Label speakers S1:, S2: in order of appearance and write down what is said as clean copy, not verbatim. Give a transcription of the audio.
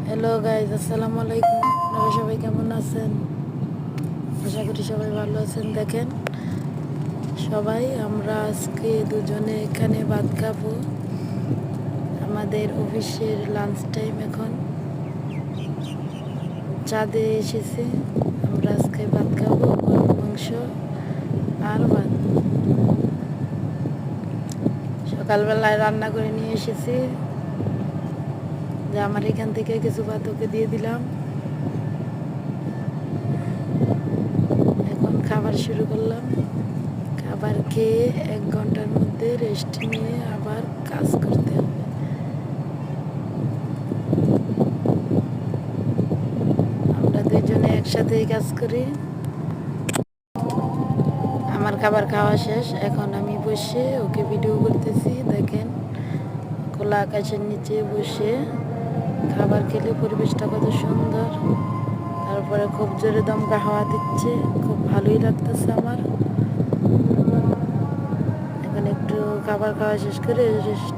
S1: Hello guys, আসসালামু আলাইকুম। আপনারা সবাই কেমন আছেন? আশা করি সবাই ভালো আছেন। দেখেন, আমরা আজকে দুজনে এখানে ভাত খাবো। আমাদের অফিসের লাঞ্চ টাইম এখন। চাঁদে এসেছি। আমরা আজকে ভাত খাবো, গরুর মাংস আর ভাত। সকালবেলায় রান্না করে নিয়ে এসেছি, যে আমার এখান থেকে কিছু ভাত ওকে দিয়ে দিলাম। এখন খাবার শুরু করলাম। খাবার খেয়ে 1 ঘন্টার মধ্যে রেস্ট নিয়ে আবার কাজ করতে হবে। আমরা দুজনে একসাথেই কাজ করি। আমার খাবার খাওয়া শেষ, এখন আমি বসে ওকে ভিডিও করতেছি। দেখেন, খোলা আকাশের নিচে বসে খাবার খেলে পরিবেশটা কত সুন্দর। তারপরে খুব জোরে দমকা হাওয়া দিচ্ছে, খুব ভালোই লাগতেছে আমার। এখন একটু খাবার খাওয়া শেষ করে রেস্ট